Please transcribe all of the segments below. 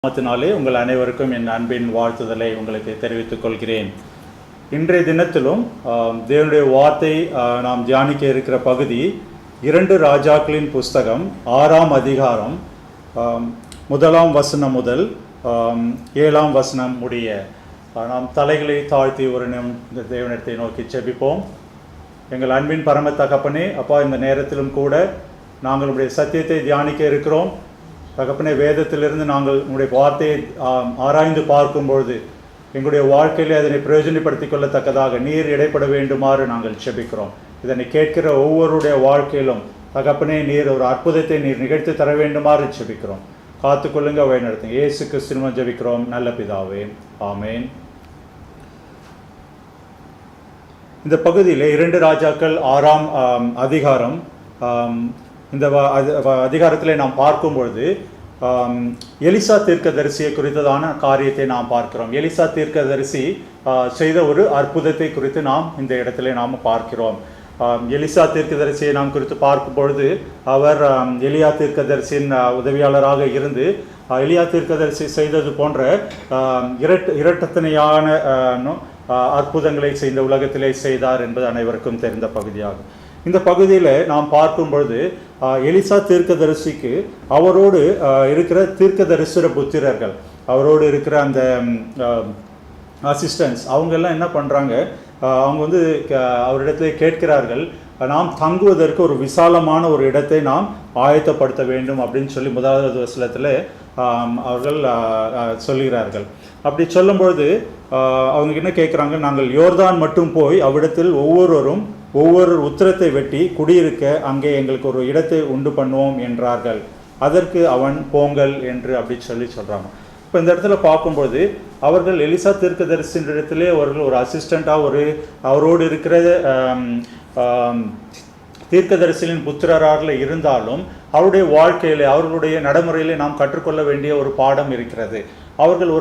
நாமத்தினாலே உங்கள் அனைவருக்கும் என் அன்பின் வாழ்த்துதலை உங்களுக்கு தெரிவித்துக் கொள்கிறேன். இன்றைய தினத்திலும் தேவனுடைய வார்த்தை நாம் தியானிக்க இருக்கிற பகுதி 2 ராஜாக்களின் புஸ்தகம் 6ஆம் அதிகாரம் 1ஆம் வசனம் முதல் 7ஆம் வசனம் முடிய. நாம் தலைகளை தாழ்த்தி ஒரு இந்த தேவனிடத்தை நோக்கி ஜெபிப்போம். எங்கள் அன்பின் பரம தகப்பனே, அப்பா, இந்த நேரத்திலும் கூட நாங்கள் உடைய சத்தியத்தை தியானிக்க இருக்கிறோம். தகப்பனே, வேதத்திலிருந்து நாங்கள் உங்களுடைய வார்த்தையை ஆராய்ந்து பார்க்கும்பொழுது எங்களுடைய வாழ்க்கையிலே அதனை பிரயோஜனப்படுத்திக் கொள்ளத்தக்கதாக நீர் இடைப்பட வேண்டுமாறு நாங்கள் ஜெபிக்கிறோம். இதனை கேட்கிற ஒவ்வொருடைய வாழ்க்கையிலும் தகப்பனே, நீர் ஒரு அற்புதத்தை நீர் நிகழ்த்தி தர வேண்டுமாறு ஜெபிக்கிறோம். காத்துக்கொள்ளுங்க, வழி நடத்துங்க. இயேசு கிறிஸ்துவின் ஜெபிக்கிறோம் நல்ல பிதாவே, ஆமேன். இந்த பகுதியில் 2 ராஜாக்கள் 6ஆம் அதிகாரம், இந்த அதிகாரத்தில் நாம் பார்க்கும் பொழுது எலிசா தீர்க்கதரிசியை குறித்ததான காரியத்தை நாம் பார்க்கிறோம். எலிசா தீர்க்கதரிசி செய்த ஒரு அற்புதத்தை குறித்து நாம் இந்த இடத்துல நாம் பார்க்கிறோம். எலிசா தீர்க்கதரிசியை நாம் குறித்து பார்க்கும் பொழுது அவர் எலியா தீர்க்கதரிசியின் உதவியாளராக இருந்து எலியா தீர்க்கதரிசி செய்தது போன்ற இரட்டத்தனையான அற்புதங்களை செய்த உலகத்திலே செய்தார் என்பது அனைவருக்கும் தெரிந்த பகுதியாகும். இந்த பகுதியில் நாம் பார்க்கும் பொழுது எலிசா தீர்க்கதரிசிக்கு அவரோடு இருக்கிற தீர்க்கதரிசிர புத்திரர்கள், அவரோடு இருக்கிற அந்த அசிஸ்டன்ஸ், அவங்கெல்லாம் என்ன பண்ணுறாங்க, அவங்க அவரிடத்துல கேட்கிறார்கள், நாம் தங்குவதற்கு ஒரு விசாலமான ஒரு இடத்தை நாம் ஆயத்தப்படுத்த வேண்டும் அப்படின்னு சொல்லி 1வது வசனத்தில் அவர்கள் சொல்கிறார்கள். அப்படி சொல்லும்பொழுது அவங்க என்ன கேட்குறாங்க, நாங்கள் யோர்தான் மட்டும் போய் அவ்விடத்தில் ஒவ்வொரு உத்திரத்தை வெட்டி குடியிருக்க அங்கே எங்களுக்கு ஒரு இடத்தை உண்டு பண்ணுவோம் என்றார்கள். அதற்கு அவன் போங்கள் என்று அப்படி சொல்கிறாங்க. இப்போ இந்த இடத்துல பார்க்கும்போது அவர்கள் எலிசா தீர்க்கதரிசின் இடத்திலே அவர்கள் ஒரு அசிஸ்டண்ட்டாக அவரோடு இருக்கிற தீர்க்கதரிசியின் புத்திரராக இருந்தாலும் அவருடைய வாழ்க்கையிலே அவர்களுடைய நடைமுறையிலே நாம் கற்றுக்கொள்ள வேண்டிய ஒரு பாடம் இருக்கிறது. அவர்கள்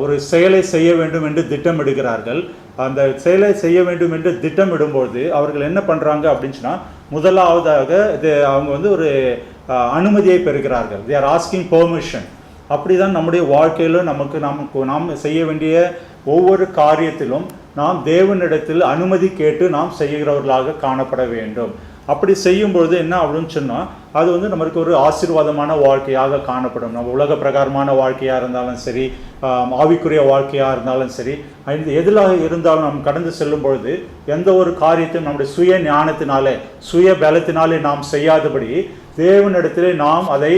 ஒரு செயலை செய்ய வேண்டும் என்று திட்டமிடுகிறார்கள். அந்த செயலை செய்ய வேண்டும் என்று திட்டமிடும்போது அவர்கள் என்ன பண்ணுறாங்க அப்படின்னு சொன்னால், முதலாவதாக அவங்க ஒரு அனுமதியை பெறுகிறார்கள். They are asking permission. அப்படி தான் நம்முடைய வாழ்க்கையிலும் நாம் செய்ய வேண்டிய ஒவ்வொரு காரியத்திலும் நாம் தேவனிடத்தில் அனுமதி கேட்டு நாம் செய்கிறவர்களாக காணப்பட வேண்டும். அப்படி செய்யும்பொழுது என்ன அப்படின்னு சொன்னால், அது நமக்கு ஒரு ஆசீர்வாதமான வாழ்க்கையாக காணப்படும். நம்ம உலக பிரகாரமான வாழ்க்கையாக இருந்தாலும் சரி, ஆவிக்குரிய வாழ்க்கையாக இருந்தாலும் சரி, எதிலாக இருந்தாலும் நாம் கடந்து செல்லும் பொழுது எந்த ஒரு காரியத்தையும் நம்முடைய சுய ஞானத்தினாலே சுய பலத்தினாலே நாம் செய்யாதபடி தேவனிடத்திலே நாம் அதை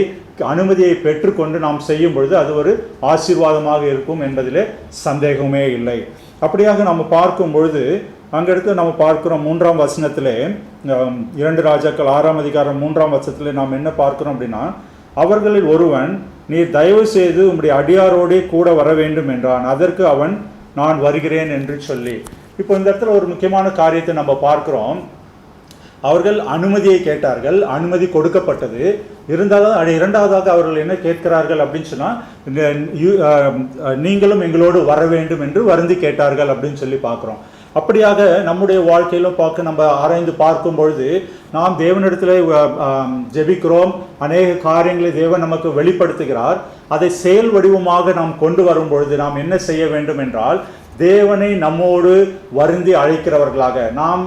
அனுமதியை பெற்றுக்கொண்டு நாம் செய்யும் பொழுது அது ஒரு ஆசீர்வாதமாக இருக்கும் என்பதிலே சந்தேகமே இல்லை. அப்படியாக நம்ம பார்க்கும் பொழுது அங்கடுத்து நம்ம பார்க்கிறோம் 3ஆம் வசனத்திலே, 2 ராஜாக்கள் 6ஆம் அதிகாரம் 3ஆம் வசனத்திலே நாம் என்ன பார்க்கிறோம் அப்படின்னா, அவர்களில் ஒருவன், நீர் தயவு செய்து உம்முடைய அடியாரோடே கூட வர வேண்டும் என்றான். அதற்கு அவன், நான் வருகிறேன் என்று சொல்லி. இப்போ இந்த இடத்துல ஒரு முக்கியமான காரியத்தை நம்ம பார்க்கிறோம். அவர்கள் அனுமதியை கேட்டார்கள், அனுமதி கொடுக்கப்பட்டது. இருந்தாலும் 2வதாக அவர்கள் என்ன கேட்கிறார்கள் அப்படின்னு சொன்னால், நீங்களும் எங்களோடு வர வேண்டும் என்று வருந்தி கேட்டார்கள் அப்படின்னு சொல்லி பார்க்குறோம். அப்படியாக நம்முடைய வாழ்க்கையிலும் நம்ம ஆராய்ந்து பார்க்கும் பொழுது நாம் தேவனிடத்தில் ஜெபிக்கிறோம், அநேக காரியங்களை தேவன் நமக்கு வெளிப்படுத்துகிறார். அதை செயல் வடிவமாக நாம் கொண்டு வரும் பொழுது நாம் என்ன செய்ய வேண்டும் என்றால், தேவனை நம்மோடு வருந்தி அழைக்கிறவர்களாக, நாம்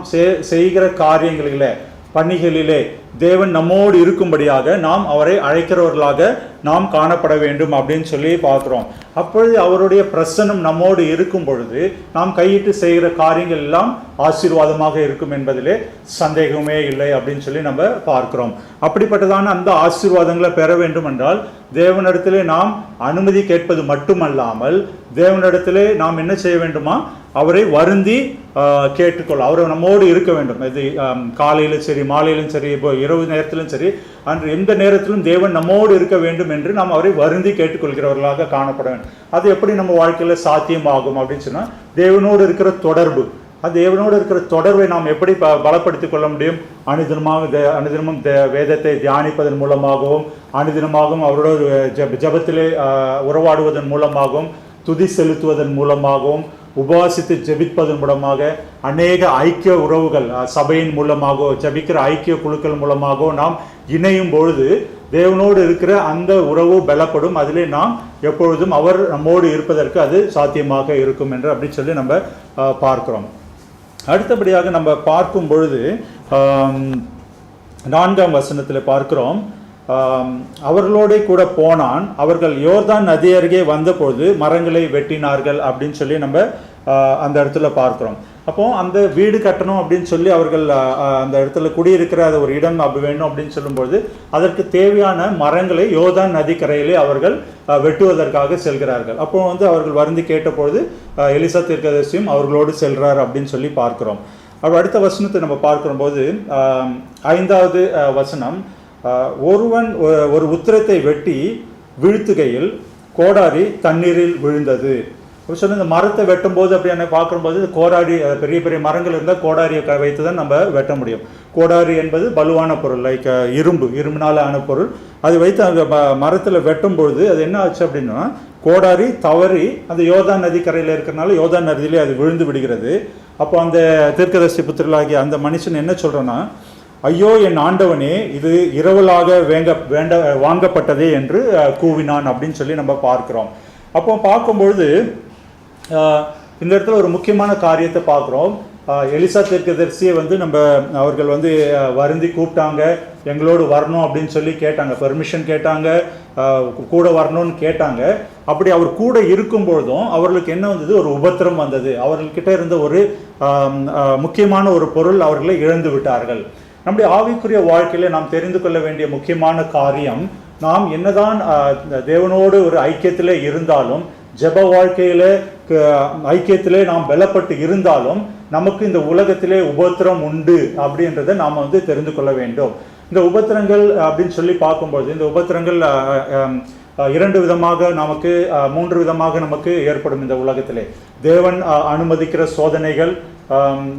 செய்கிற காரியங்களிலே பணிகளிலே தேவன் நம்மோடு இருக்கும்படியாக நாம் அவரை அழைக்கிறவர்களாக நாம் காணப்பட வேண்டும் அப்படின்னு சொல்லி பார்க்குறோம். அப்பொழுது அவருடைய பிரசன்னம் நம்மோடு இருக்கும் பொழுது நாம் கையிட்டு செய்கிற காரியங்கள் எல்லாம் ஆசீர்வாதமாக இருக்கும் என்பதிலே சந்தேகமே இல்லை அப்படின்னு சொல்லி நம்ம பார்க்கிறோம். அப்படிப்பட்டதான அந்த ஆசீர்வாதங்களை பெற வேண்டும் என்றால் தேவனிடத்திலே நாம் அனுமதி கேட்பது மட்டுமல்லாமல் தேவனிடத்திலே நாம் என்ன செய்ய வேண்டுமா, அவரை வருந்தி கேட்டுக்கொள்ள, அவர் நம்மோடு இருக்க வேண்டும். இது காலையிலும் சரி, மாலையிலும் சரி, இப்போ இரவு நேரத்திலும் சரி, அன்று எந்த நேரத்திலும் தேவன் நம்மோடு இருக்க வேண்டும் என்று நாம் அவரை வருந்தி கேட்டுக்கொள்கிறவர்களாக காணப்பட வேண்டும். அது எப்படி நம்ம வாழ்க்கையில் சாத்தியமாகும் அப்படின்னு சொன்னால், தேவனோடு இருக்கிற தொடர்பு, தேவனோடு இருக்கிற தொடர்பை நாம் எப்படி பலப்படுத்திக் கொள்ள முடியும்? அனுதினமும் வேதத்தை தியானிப்பதன் மூலமாகவும், அனுதினமாகவும் அவரோட ஜபத்திலே உறவாடுவதன் மூலமாகவும், துதி செலுத்துவதன் மூலமாகவும், உபவாசித்து ஜெபிப்பதன் மூலமாக, அநேக ஐக்கிய உறவுகள் சபையின் மூலமாகவோ ஜெபிக்கிற ஐக்கிய குழுக்கள் மூலமாகவோ நாம் இணையும் பொழுது தேவனோடு இருக்கிற அந்த உறவு பலப்படும். அதிலே நாம் எப்பொழுதும் அவர் நம்மோடு இருப்பதற்கு அது சாத்தியமாக இருக்கும் என்று அப்படி சொல்லி நம்ம பார்க்கிறோம். அடுத்தபடியாக நம்ம பார்க்கும் பொழுது 4ஆம் வசனத்தில் பார்க்கிறோம், அவர்களோட கூட போனான், அவர்கள் யோர்தான் நதி அருகே வந்தபோது மரங்களை வெட்டினார்கள் அப்படின்னு சொல்லி நம்ம அந்த இடத்துல பார்க்கிறோம். அப்போ அந்த வீடு கட்டணும் அப்படின்னு சொல்லி அவர்கள் அந்த இடத்துல குடியிருக்கிற ஒரு இடம் அப்படி வேணும் அப்படின்னு சொல்லும்போது அதற்கு தேவையான மரங்களை யோர்தான் நதிக்கரையிலே அவர்கள் வெட்டுவதற்காக செல்கிறார்கள். அப்போ அவர்கள் வருந்தி கேட்டபொழுது எலிசா தீர்க்கதரிசியும் அவர்களோடு செல்றார் அப்படின்னு சொல்லி பார்க்கிறோம். அப்போ அடுத்த வசனத்தை நம்ம பார்க்கிற போது 5வது வசனம், ஒருவன் ஒரு உத்திரத்தை வெட்டி வீழ்த்துகையில் கோடாரி தண்ணீரில் விழுந்தது. சொல்லி இந்த மரத்தை வெட்டும் போது அப்படி பார்க்கும்போது கோடாரி, பெரிய பெரிய மரங்கள் இருந்தால் கோடாரியை வைத்து தான் நம்ம வெட்ட முடியும். கோடாரி என்பது பலுவான பொருள், லைக் இரும்புனால ஆன பொருள். அது வைத்து அந்த மரத்தில் வெட்டும் பொழுது அது என்ன ஆச்சு அப்படின்னா, கோடாரி தவறி அந்த யோர்தான் நதி கரையில் இருக்கிறனால யோர்தான் நதியிலே அது விழுந்து விடுகிறது. அப்போ அந்த தீர்க்கதரிசி புத்திரலாகிய அந்த மனுஷன் என்ன சொல்கிறோன்னா, ஐயோ என் ஆண்டவனே, இது இரவலாக வாங்கப்பட்டதே என்று கூவினான் அப்படின்னு சொல்லி நம்ம பார்க்கிறோம். அப்போ பார்க்கும்பொழுது இந்த இடத்துல ஒரு முக்கியமான காரியத்தை பார்க்குறோம். எலிசா தீர்க்கதரிசியை நம்ம அவர்கள் வருந்தி கூப்பிட்டாங்க, எங்களோடு வரணும் அப்படின்னு சொல்லி கேட்டாங்க, பெர்மிஷன் கேட்டாங்க, கூட வரணும்னு கேட்டாங்க. அப்படி அவர் கூட இருக்கும்பொழுதும் அவர்களுக்கு என்ன வந்தது, ஒரு உபத்திரம் வந்தது. அவர்கள்கிட்ட இருந்த ஒரு முக்கியமான ஒரு பொருள் அவர்களை இழந்து விட்டார்கள். நம்முடைய ஆவிக்குரிய வாழ்க்கையில நாம் தெரிந்து கொள்ள வேண்டிய முக்கியமான காரியம், நாம் என்னதான் தேவனோடு ஒரு ஐக்கியத்திலே இருந்தாலும், ஜெப வாழ்க்கையில ஐக்கியத்திலே நாம் பலப்பட்டு இருந்தாலும் நமக்கு இந்த உலகத்திலே உபத்திரம் உண்டு அப்படின்றத நாம் தெரிந்து கொள்ள வேண்டும். இந்த உபத்திரங்கள் அப்படின்னு சொல்லி பார்க்கும்போது இந்த உபத்திரங்கள் 2 விதமாக நமக்கு 3 விதமாக நமக்கு ஏற்படும். இந்த உலகத்திலே தேவன் அனுமதிக்கிற சோதனைகள்,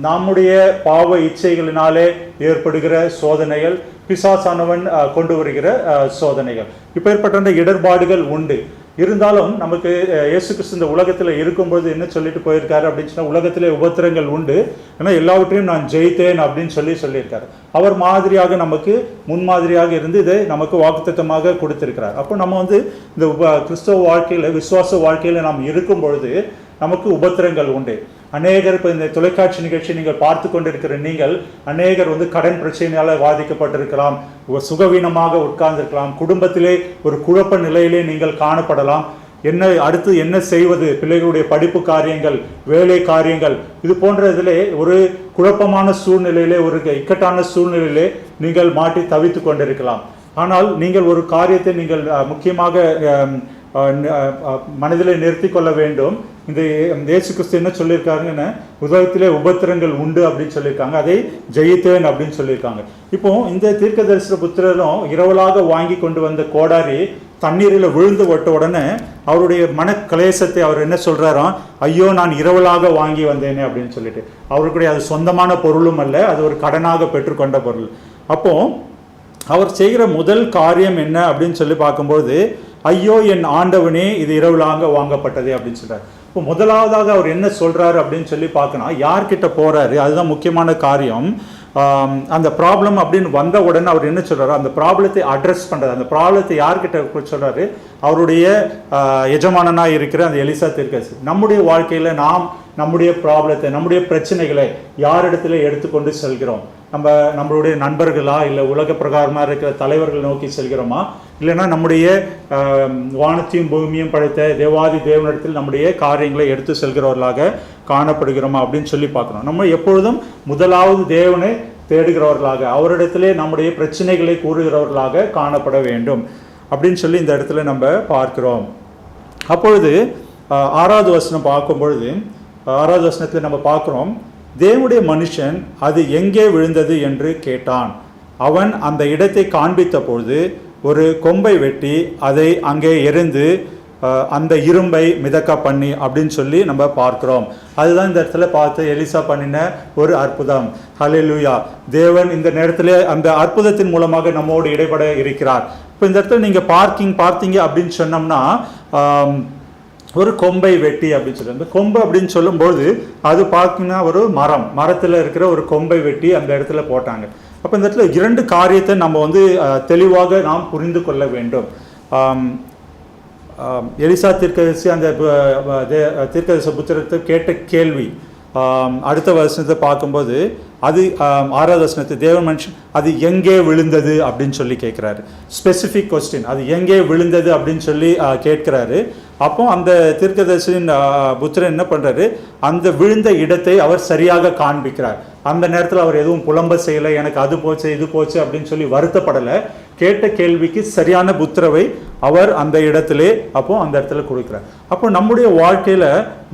நம்முடைய பாவ இச்சைகளினாலே ஏற்படுகிற சோதனைகள், பிசாசானவன் கொண்டு வருகிற சோதனைகள். இப்பேற்பட்ட இடர்பாடுகள் உண்டு. இருந்தாலும் நமக்கு இயேசு கிறிஸ்து இந்த உலகத்தில் இருக்கும்போது என்ன சொல்லிட்டு போயிருக்காரு அப்படின்னு சொன்னால், உலகத்திலே உபத்திரங்கள் உண்டு, ஏன்னா எல்லாவற்றையும் நான் ஜெயித்தேன் அப்படின்னு சொல்லியிருக்காரு. அவர் மாதிரியாக நமக்கு முன்மாதிரியாக இருந்து இதை நமக்கு வாக்குத்தத்தமாக கொடுத்திருக்கிறார். அப்போ நம்ம இந்த கிறிஸ்தவ வாழ்க்கையில், விசுவாச வாழ்க்கையில் நாம் இருக்கும் பொழுது நமக்கு உபத்திரங்கள் உண்டு. அநேகர் இப்போ இந்த தொலைக்காட்சி நிகழ்ச்சி நீங்கள் பார்த்து கொண்டிருக்கிற நீங்கள் அநேகர் கடன் பிரச்சனையால் பாதிக்கப்பட்டிருக்கலாம், சுகவீனமாக உட்கார்ந்திருக்கலாம், குடும்பத்திலே ஒரு குழப்ப நிலையிலே நீங்கள் காணப்படலாம். அடுத்து என்ன செய்வது, பிள்ளைகளுடைய படிப்பு காரியங்கள், வேலை காரியங்கள், இது போன்ற இதிலே ஒரு குழப்பமான சூழ்நிலையிலே, ஒரு இக்கட்டான சூழ்நிலையிலே நீங்கள் மாட்டி தவித்து கொண்டிருக்கலாம். ஆனால் நீங்கள் ஒரு காரியத்தை நீங்கள் முக்கியமாக மனதில் நிறுத்தி கொள்ள வேண்டும். இந்த இயேசு கிறிஸ்து என்ன சொல்லியிருக்காருன்னு, உலகத்திலே உபத்திரங்கள் உண்டு அப்படின்னு சொல்லியிருக்காங்க, அதை ஜெயித்தேன் அப்படின்னு சொல்லியிருக்காங்க. இப்போ இந்த தீர்க்கதரிசன புத்திரரும் இரவலாக வாங்கி கொண்டு வந்த கோடாரி தண்ணீரில் விழுந்து விட்ட உடனே அவருடைய மனக்லேசத்தை அவர் என்ன சொல்றாராம், ஐயோ நான் இரவலாக வாங்கி வந்தேனே அப்படின்னு சொல்லிட்டு. அவருக்குடைய அது சொந்தமான பொருளும் அல்ல, அது ஒரு கடனாக பெற்றுக்கொண்ட பொருள். அப்போ அவர் செய்கிற முதல் காரியம் என்ன அப்படின்னு சொல்லி பார்க்கும்போது, ஐயோ என் ஆண்டவனே, இது இரவலாக வாங்கப்பட்டதே அப்படின்னு சொல்றாரு. இப்போ முதலாவதாக அவர் என்ன சொல்றாரு அப்படின்னு சொல்லி பார்க்கணும், யார்கிட்ட போறாரு, அதுதான் முக்கியமான காரியம். அந்த ப்ராப்ளம் அப்படின்னு வந்த உடனே அவர் என்ன சொல்றாரு, அந்த ப்ராப்ளத்தை அட்ரஸ் பண்றாரு. அந்த ப்ராப்ளத்தை யார்கிட்ட சொல்றாரு, அவருடைய எஜமானனாக இருக்கிற அந்த எலிசா தீர்க்கதரிசி. நம்முடைய வாழ்க்கையில நாம் நம்முடைய ப்ராப்ளத்தை, நம்முடைய பிரச்சனைகளை யாரிடத்துல எடுத்துக்கொண்டு செல்கிறோம்? நம்மளுடைய நண்பர்களா, இல்லை உலக பிரகாரமாக இருக்கிற தலைவர்கள் நோக்கி செல்கிறோமா, இல்லைன்னா நம்முடைய வானத்தையும் பூமியும் படைத்த தேவாதி தேவனிடத்தில் நம்முடைய காரியங்களை எடுத்து செல்கிறவர்களாக காணப்படுகிறோமா அப்படின்னு சொல்லி பார்க்கணும். நம்ம எப்பொழுதும் முதலாவது தேவனை தேடுகிறவர்களாக, அவரிடத்திலே நம்முடைய பிரச்சனைகளை கூறுகிறவர்களாக காணப்பட வேண்டும் அப்படின்னு சொல்லி இந்த இடத்துல நம்ம பார்க்கிறோம். அப்பொழுது 6வது வசனம் பார்க்கும் பொழுது, 6வது வசனத்தில் நம்ம பார்க்குறோம், தேவனுடைய மனுஷன் அது எங்கே விழுந்தது என்று கேட்டான். அவன் அந்த இடத்தை காண்பித்த பொழுது ஒரு கொம்பை வெட்டி அதை அங்கே எரிந்து அந்த இரும்பை மிதக்க பண்ணி அப்படின்னு சொல்லி நம்ம பார்க்கிறோம். அதுதான் இந்த இடத்துல பார்த்து எலிசா பண்ணின ஒரு அற்புதம். ஹல்லேலூயா. தேவன் இந்த நேரத்தில் அந்த அற்புதத்தின் மூலமாக நம்மோடு இடைப்பட இருக்கிறார். இப்போ இந்த இடத்துல நீங்கள் பார்த்தீங்க அப்படின்னு சொன்னோம்னா, ஒரு கொம்பை வெட்டி அப்படின்னு சொல்லுவாங்க. இந்த கொம்பு அப்படின்னு சொல்லும்போது அது பார்த்தீங்கன்னா ஒரு மரத்தில் இருக்கிற ஒரு கொம்பை வெட்டி அந்த இடத்துல போட்டாங்க. அப்போ இந்த இடத்துல 2 காரியத்தை நம்ம வந்து தெளிவாக நாம் புரிந்து கொள்ள வேண்டும். எலிசா தீர்க்கதரிசி அந்த தீர்க்கதரிசி புத்திரத்தை கேட்ட கேள்வி, அடுத்த வசனத்தை பார்க்கும்போது அது 6வது வசனத்தை தேவ மனுஷன் அது எங்கே விழுந்தது அப்படின்னு சொல்லி கேட்குறாரு. ஸ்பெசிஃபிக் கொஸ்டின், அது எங்கே விழுந்தது அப்படின்னு சொல்லி கேட்குறாரு. அப்போ அந்த தீர்க்கதரிசியின் புத்திரன் என்ன பண்ணுறாரு, அந்த விழுந்த இடத்தை அவர் சரியாக காண்பிக்கிறார். அந்த நேரத்தில் அவர் எதுவும் புலம்ப செய்யலை, எனக்கு அது போச்சு இது போச்சு அப்படின்னு சொல்லி வருத்தப்படலை. கேட்ட கேள்விக்கு சரியான புத்திரவை அவர் அந்த இடத்திலே அந்த இடத்துல கொடுக்கிறார். அப்போ நம்முடைய வாழ்க்கையில்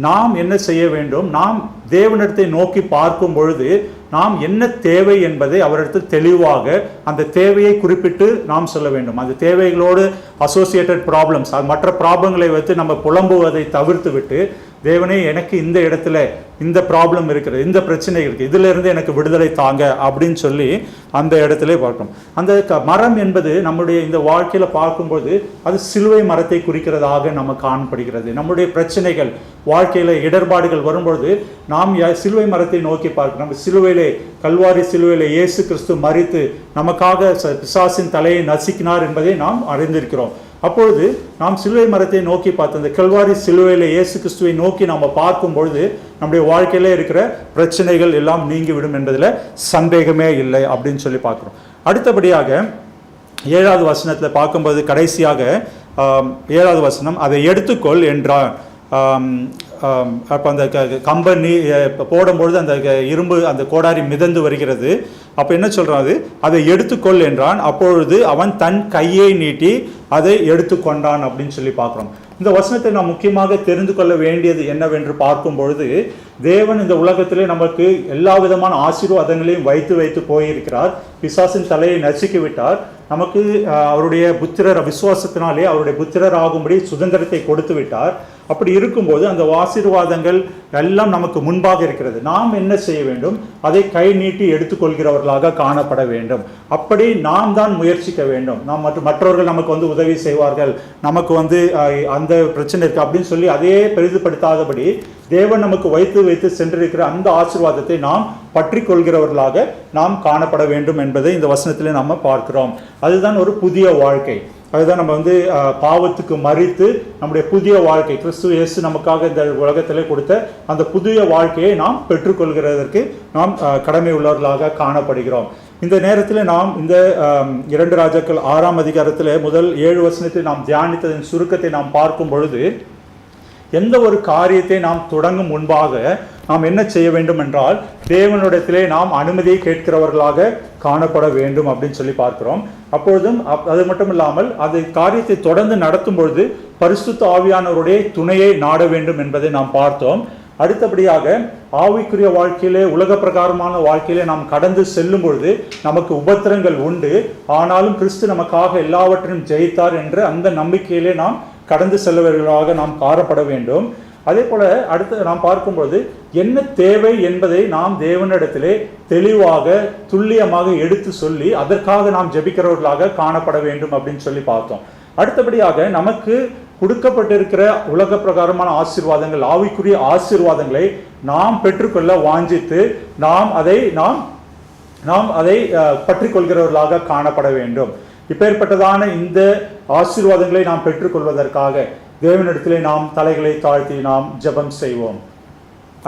நாம் என்ன செய்ய வேண்டும், நாம் தேவனிடத்தை நோக்கி பார்க்கும் பொழுது நாம் என்ன தேவை என்பதை அவரிடத்தில் தெளிவாக அந்த தேவையை குறிப்பிட்டு நாம் சொல்ல வேண்டும். அந்த தேவைகளோடு அசோசியேட்டட் ப்ராப்ளம்ஸ், மற்ற ப்ராப்ளங்களை வைத்து நம்ம புலம்புவதை தவிர்த்து விட்டு, தேவனே எனக்கு இந்த இடத்துல இந்த ப்ராப்ளம் இருக்கிறது, இந்த பிரச்சனை இருக்குது, இதிலிருந்து எனக்கு விடுதலை தாங்க அப்படின்னு சொல்லி அந்த இடத்துல பார்க்கணும். அந்த மரம் என்பது நம்முடைய இந்த வாழ்க்கையில் பார்க்கும்போது அது சிலுவை மரத்தை குறிக்கிறதாக நம்ம காணப்படுகிறது. நம்முடைய பிரச்சனைகள் வாழ்க்கையில் இடர்பாடுகள் வரும்பொழுது நாம் சிலுவை மரத்தை நோக்கி பார்க்கணும். நம்ம சிலுவையிலே, கல்வாரி சிலுவையிலே இயேசு கிறிஸ்து மரித்து நமக்காக பிசாசின் தலையை நசுக்கினார் என்பதை நாம் அறிந்திருக்கிறோம். அப்பொழுது நாம் சிலுவை மரத்தை நோக்கி பார்த்து அந்த கல்வாரி சிலுவையில் இயேசு கிறிஸ்துவை நோக்கி நாம் பார்க்கும் பொழுது நம்முடைய வாழ்க்கையில இருக்கிற பிரச்சனைகள் எல்லாம் நீங்கிவிடும் என்பதில் சந்தேகமே இல்லை அப்படின்னு சொல்லி பார்க்குறோம். அடுத்தபடியாக 7வது வசனத்தில் பார்க்கும்போது கடைசியாக 7வது வசனம், அதை எடுத்துக்கொள் என்றான். அப்போ அந்த கம்பெனி போடும்பொழுது அந்த இரும்பு அந்த கோடாரி மிதந்து வருகிறது. அப்போ என்ன சொல்றாரு, அதை எடுத்துக்கொள் என்றான். அப்பொழுது அவன் தன் கையை நீட்டி அதை எடுத்துக்கொண்டான் அப்படின்னு சொல்லி பார்க்குறோம். இந்த வசனத்தை நாம் முக்கியமாக தெரிந்து கொள்ள வேண்டியது என்னவென்று பார்க்கும் பொழுது, தேவன் இந்த உலகத்திலே நமக்கு எல்லா விதமான ஆசீர்வாதங்களையும் வைத்து போயிருக்கிறார். பிசாசின் தலையை நசுக்கி விட்டார். நமக்கு அவருடைய புத்திரர் விசுவாசத்தினாலே அவருடைய புத்திரர் ஆகும்படி சுதந்திரத்தை கொடுத்து விட்டார். அப்படி இருக்கும்போது அந்த ஆசீர்வாதங்கள் எல்லாம் நமக்கு முன்பாக இருக்கிறது. நாம் என்ன செய்ய வேண்டும், அதை கை நீட்டி எடுத்துக்கொள்கிறவர்களாக காணப்பட வேண்டும். அப்படி நாம் தான் முயற்சிக்க வேண்டும். நாம் மற்றவர்கள் நமக்கு வந்து உதவி செய்வார்கள், நமக்கு வந்து அந்த பிரச்சனை இருக்கு அப்படின்னு சொல்லி அதையே பெரிதுபடுத்தாதபடி தேவன் நமக்கு வைத்து சென்றிருக்கிற அந்த ஆசீர்வாதத்தை நாம் பற்றி கொள்கிறவர்களாக நாம் காணப்பட வேண்டும் என்பதை இந்த வசனத்திலே நாம் பார்க்கிறோம். அதுதான் ஒரு புதிய வாழ்க்கை. அதுதான் நம்ம வந்து பாவத்துக்கு மறித்து நம்முடைய புதிய வாழ்க்கை, கிறிஸ்து இயேசு நமக்காக இந்த உலகத்திலே கொடுத்த அந்த புதிய வாழ்க்கையை நாம் பெற்றுக்கொள்கிறதற்கு நாம் கடமை உள்ளவர்களாக காணப்படுகிறோம். இந்த நேரத்தில் நாம் இந்த 2 ராஜாக்கள் 6ஆம் அதிகாரத்தில் முதல் 7 வசனத்தை நாம் தியானித்ததன் சுருக்கத்தை நாம் பார்க்கும் பொழுது, எந்த ஒரு காரியத்தை நாம் தொடங்கும் முன்பாக நாம் என்ன செய்ய வேண்டும் என்றால், தேவனிடத்திலே நாம் அனுமதியை கேட்கிறவர்களாக காணப்பட வேண்டும் அப்படின்னு சொல்லி பார்க்கிறோம். அப்பொழுதும் அது மட்டும் இல்லாமல் அது காரியத்தை தொடர்ந்து நடத்தும் பொழுது பரிசுத்த ஆவியானவருடைய துணையை நாட வேண்டும் என்பதை நாம் பார்த்தோம். அடுத்தபடியாக ஆவிக்குரிய வாழ்க்கையிலே, உலக பிரகாரமான வாழ்க்கையிலே நாம் கடந்து செல்லும் பொழுது நமக்கு உபத்திரங்கள் உண்டு. ஆனாலும் கிறிஸ்து நமக்காக எல்லாவற்றையும் ஜெயித்தார் என்ற அந்த நம்பிக்கையிலே நாம் கடந்து செல்வர்களாக நாம் காணப்பட வேண்டும். அதே போல அடுத்து நாம் பார்க்கும்போது என்ன தேவை என்பதை நாம் தேவனிடத்திலே தெளிவாக துல்லியமாக எடுத்து சொல்லி அதற்காக நாம் ஜெபிக்கிறவர்களாக காணப்பட வேண்டும் அப்படின்னு சொல்லி பார்த்தோம். அடுத்தபடியாக நமக்கு கொடுக்கப்பட்டிருக்கிற உலக பிரகாரமான ஆசீர்வாதங்கள், ஆவிக்குரிய ஆசீர்வாதங்களை நாம் பெற்றுக்கொள்ள வாஞ்சித்து நாம் அதை பற்றி கொள்கிறவர்களாக காணப்பட வேண்டும். இப்பேற்பட்டதான இந்த ஆசீர்வாதங்களை நாம் பெற்றுக்கொள்வதற்காக தேவனிடத்திலே நாம் தலைகளை தாழ்த்தி நாம் ஜெபம் செய்வோம்.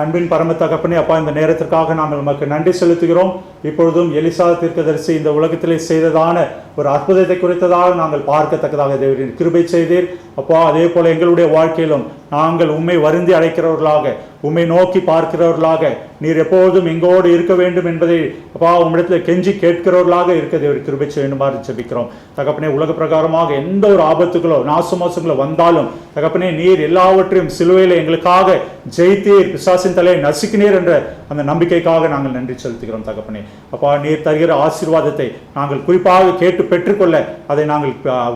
அன்பின் பரம தகப்பனே, அப்பா, இந்த நேரத்திற்காக நாங்கள் நமக்கு நன்றி செலுத்துகிறோம். இப்பொழுதும் எலிசா தீர்க்கதரிசி இந்த உலகத்திலே செய்ததான ஒரு அற்புதத்தை குறித்ததாக நாங்கள் பார்க்கத்தக்கதாக தேவரின் கிருபை செய்தீர். அப்பா, அதே போல எங்களுடைய வாழ்க்கையிலும் நாங்கள் உம்மை வருந்தி அழைக்கிறவர்களாக, உம்மை நோக்கி பார்க்கிறவர்களாக, நீர் எப்போதும் எங்கோடு இருக்க வேண்டும் என்பதை அப்பா உம்மிடத்தில் கெஞ்சி கேட்கிறவர்களாக இருக்க தேவர் கிருபை செய்யுமாறு ஜெபிக்கிறோம். தகப்பனே, உலக பிரகாரமாக எந்த ஒரு ஆபத்துகளோ நாசமோசங்களோ வந்தாலும் தகப்பனே, நீர் எல்லாவற்றையும் சிலுவையில் எங்களுக்காக ஜெயித்தீர், பிசாசின் தலையை நசுக்கினீர் என்ற அந்த நம்பிக்கைக்காக நாங்கள் நன்றி செலுத்துகிறோம். தகப்பனே, அப்பா, நீர் தருகிற ஆசீர்வாதத்தை நாங்கள் குறிப்பாக கேட்டு பெற்றுக்கொள்ள, அதை நாங்கள்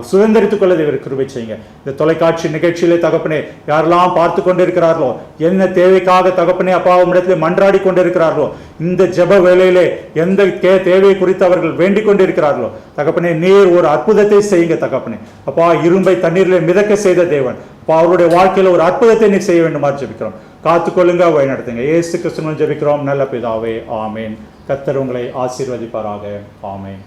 சுதந்திரித்துக் கொள்ள தேவர் கிருபை செய்யுங்க. இந்த தொலைக்காட்சி நிகழ்ச்சியிலே தகப்பனே, யாரெல்லாம் பார்த்து கொண்டிருக்கிறார்களோ, என்ன தேவைக்காக தகப்பனே அப்பா உம்மிடத்தில் மன்றாடி கொண்டிருக்கிறார்களோ, இந்த ஜெப வேளையிலே எந்த தேவை குறித்து அவர்கள் வேண்டிக் கொண்டிருக்கிறார்களோ தகப்பனே, நீர் ஒரு அற்புதத்தை செய்யுங்க. தகப்பனே அப்பா, இரும்பை தண்ணீரிலே மிதக்க செய்த தேவன், அப்போ அவருடைய வாழ்க்கையில் ஒரு அற்புதத்தை நீ செய்ய வேண்டுமா ஜெபிக்கிறோம். காத்துக்கொள்ளுங்க, வழி நடத்துங்க. இயேசு கிறிஸ்துவின் ஜெபிக்கிறோம் நல்ல பிதாவே, ஆமேன். கர்த்தர் உங்களை ஆசீர்வதிப்பாராக. ஆமேன்.